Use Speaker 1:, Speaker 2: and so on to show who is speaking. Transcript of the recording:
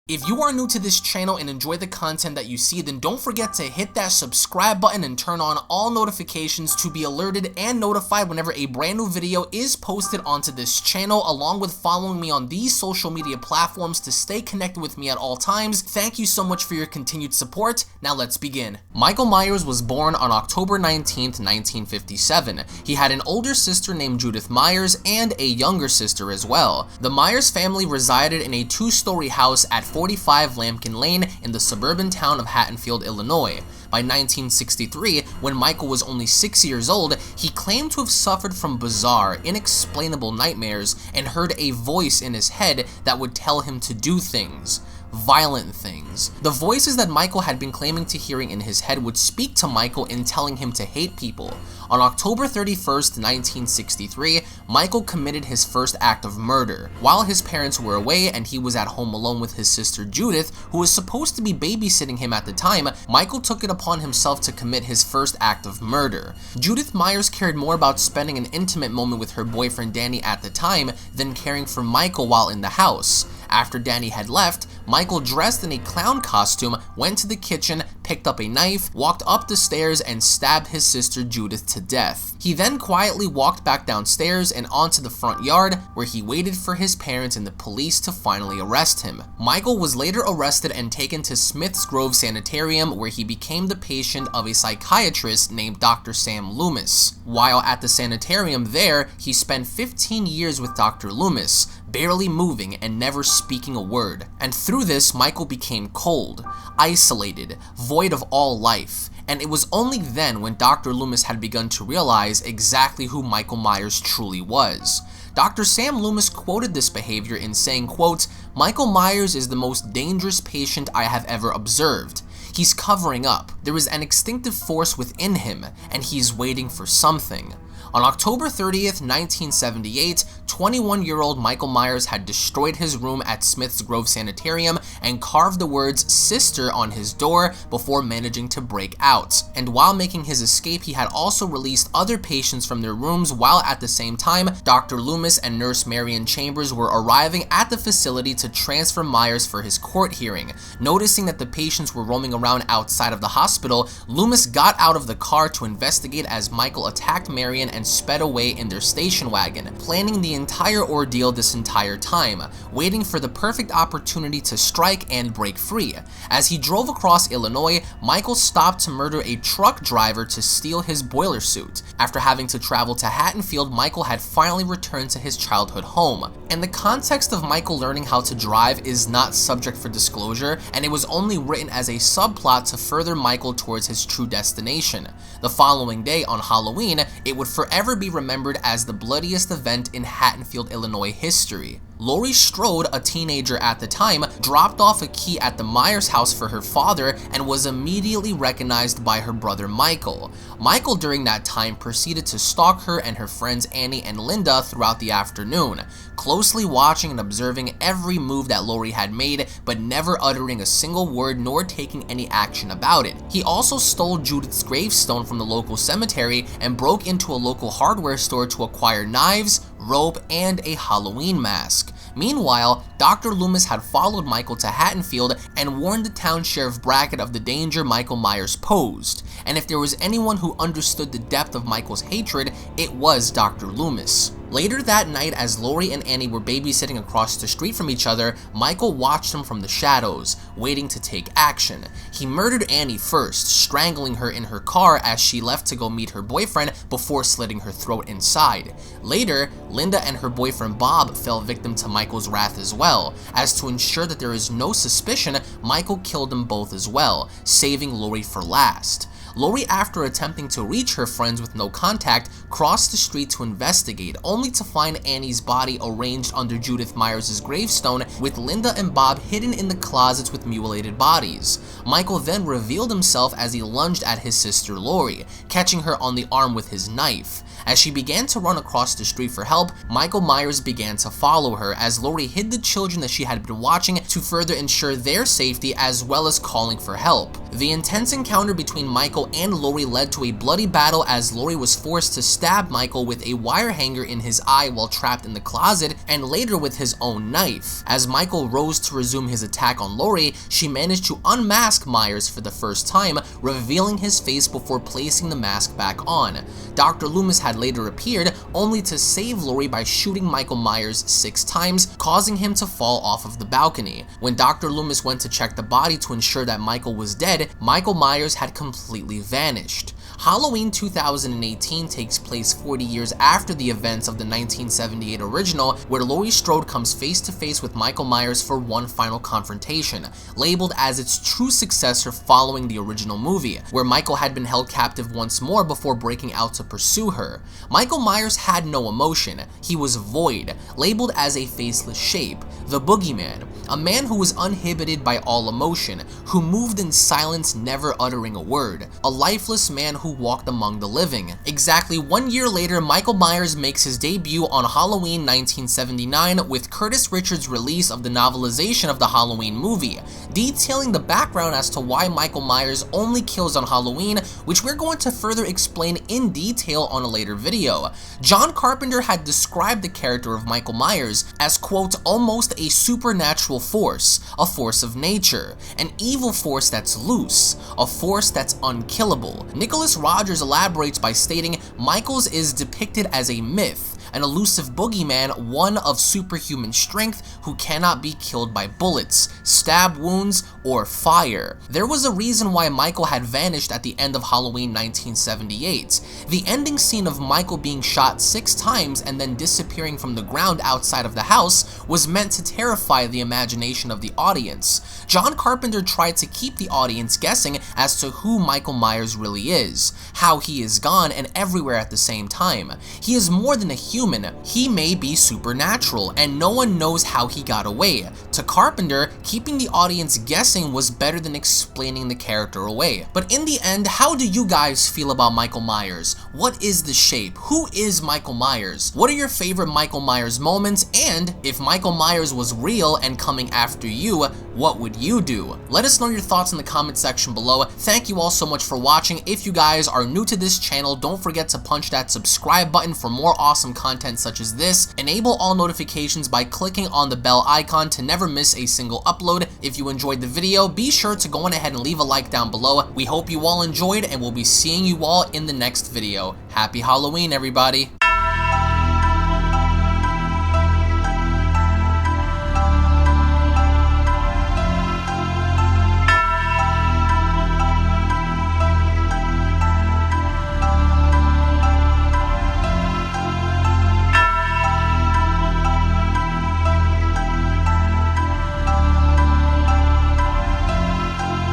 Speaker 1: If you are new to this channel and enjoy the content that you see, then don't forget to hit that subscribe button and turn on all notifications to be alerted and notified whenever a brand new video is posted onto this channel, along with following me on these social media platforms to stay connected with me at all times. Thank you so much for your continued support. Now let's begin. Michael Myers was born on October 19th, 1957. He had an older sister named Judith Myers and a younger sister as well. The Myers family resided in a two-story house at 45 Lambkin Lane in the suburban town of Haddonfield, Illinois. By 1963, when Michael was only 6 years old, he claimed to have suffered from bizarre, inexplainable nightmares and heard a voice in his head that would tell him to do things. Violent things. The voices that Michael had been claiming to hearing in his head would speak to Michael in telling him to hate people. On October 31st, 1963, Michael committed his first act of murder. While his parents were away and he was at home alone with his sister Judith, who was supposed to be babysitting him at the time, Michael took it upon himself to commit his first act of murder. Judith Myers cared more about spending an intimate moment with her boyfriend Danny at the time than caring for Michael while in the house. After Danny had left, Michael, dressed in a clown costume, went to the kitchen, picked up a knife, walked up the stairs, and stabbed his sister Judith to death. He then quietly walked back downstairs and onto the front yard, where he waited for his parents and the police to finally arrest him. Michael was later arrested and taken to Smith's Grove Sanitarium, where he became the patient of a psychiatrist named Dr. Sam Loomis. While at the sanitarium there, he spent 15 years with Dr. Loomis, barely moving and never speaking a word. And through this, Michael became cold, isolated, void of all life. And it was only then when Dr. Loomis had begun to realize exactly who Michael Myers truly was. Dr. Sam Loomis quoted this behavior in saying, quote, "Michael Myers is the most dangerous patient I have ever observed. He's covering up. There is an instinctive force within him, and he's waiting for something." On October 30th, 1978, 21-year-old Michael Myers had destroyed his room at Smith's Grove Sanitarium and carved the words "sister" on his door before managing to break out. And while making his escape, he had also released other patients from their rooms, while at the same time, Dr. Loomis and Nurse Marion Chambers were arriving at the facility to transfer Myers for his court hearing. Noticing that the patients were roaming around outside of the hospital, Loomis got out of the car to investigate as Michael attacked Marion and sped away in their station wagon, planning the entire ordeal this entire time, waiting for the perfect opportunity to strike and break free. As he drove across Illinois, Michael stopped to murder a truck driver to steal his boiler suit. After having to travel to Haddonfield, Michael had finally returned to his childhood home. And the context of Michael learning how to drive is not subject for disclosure, and it was only written as a subplot to further Michael towards his true destination. The following day, on Halloween, it would forever be remembered as the bloodiest event in Haddonfield, Illinois history. Laurie Strode, a teenager at the time, dropped off a key at the Myers house for her father and was immediately recognized by her brother Michael. Michael, during that time, proceeded to stalk her and her friends Annie and Linda throughout the afternoon, closely watching and observing every move that Laurie had made, but never uttering a single word nor taking any action about it. He also stole Judith's gravestone from the local cemetery and broke into a local hardware store to acquire knives, rope, and a Halloween mask. Meanwhile, Dr. Loomis had followed Michael to Haddonfield and warned the town sheriff Brackett of the danger Michael Myers posed. And if there was anyone who understood the depth of Michael's hatred, it was Dr. Loomis. Later that night, as Laurie and Annie were babysitting across the street from each other, Michael watched them from the shadows, waiting to take action. He murdered Annie first, strangling her in her car as she left to go meet her boyfriend before slitting her throat inside. Later, Linda and her boyfriend Bob fell victim to Michael's wrath as well, as to ensure that there is no suspicion, Michael killed them both as well, saving Laurie for last. Laurie, after attempting to reach her friends with no contact, crossed the street to investigate, only to find Annie's body arranged under Judith Myers' gravestone, with Linda and Bob hidden in the closets with mutilated bodies. Michael then revealed himself as he lunged at his sister Laurie, catching her on the arm with his knife. As she began to run across the street for help, Michael Myers began to follow her as Laurie hid the children that she had been watching to further ensure their safety, as well as calling for help. The intense encounter between Michael Michael and Laurie led to a bloody battle as Laurie was forced to stab Michael with a wire hanger in his eye while trapped in the closet, and later with his own knife. As Michael rose to resume his attack on Laurie, she managed to unmask Myers for the first time, revealing his face before placing the mask back on. Dr. Loomis had later appeared, only to save Laurie by shooting Michael Myers 6 times, causing him to fall off of the balcony. When Dr. Loomis went to check the body to ensure that Michael was dead, Michael Myers had completely vanished. Halloween 2018 takes place 40 years after the events of the 1978 original, where Laurie Strode comes face to face with Michael Myers for one final confrontation, labeled as its true successor following the original movie, where Michael had been held captive once more before breaking out to pursue her. Michael Myers had no emotion. He was void, labeled as a faceless shape, the boogeyman, a man who was uninhibited by all emotion, who moved in silence, never uttering a word, a lifeless man who walked among the living. Exactly 1 year later, Michael Myers makes his debut on Halloween 1979 with Curtis Richards' release of the novelization of the Halloween movie, detailing the background as to why Michael Myers only kills on Halloween, which we're going to further explain in detail on a later video. John Carpenter had described the character of Michael Myers as, quote, almost a supernatural force, a force of nature, an evil force that's loose, a force that's unkillable. Nicholas Rogers elaborates by stating, Michaels is depicted as a myth, an elusive boogeyman, one of superhuman strength who cannot be killed by bullets, stab wounds, or fire. There was a reason why Michael had vanished at the end of Halloween 1978. The ending scene of Michael being shot 6 times and then disappearing from the ground outside of the house was meant to terrify the imagination of the audience. John Carpenter tried to keep the audience guessing as to who Michael Myers really is, how he is gone and everywhere at the same time. He is more than a human. He may be supernatural, and no one knows how he got away. To Carpenter, keeping the audience guessing was better than explaining the character away. But in the end, how do you guys feel about Michael Myers? What is the shape? Who is Michael Myers? What are your favorite Michael Myers moments? And if Michael Myers was real and coming after you, what would you do? Let us know your thoughts in the comment section below. Thank you all so much for watching. If you guys are new to this channel, don't forget to punch that subscribe button for more awesome content such as this. Enable all notifications by clicking on the bell icon to never miss a single upload. If you enjoyed the video, be sure to go on ahead and leave a like down below. We hope you all enjoyed, and we'll be seeing you all in the next video. Happy Halloween, everybody!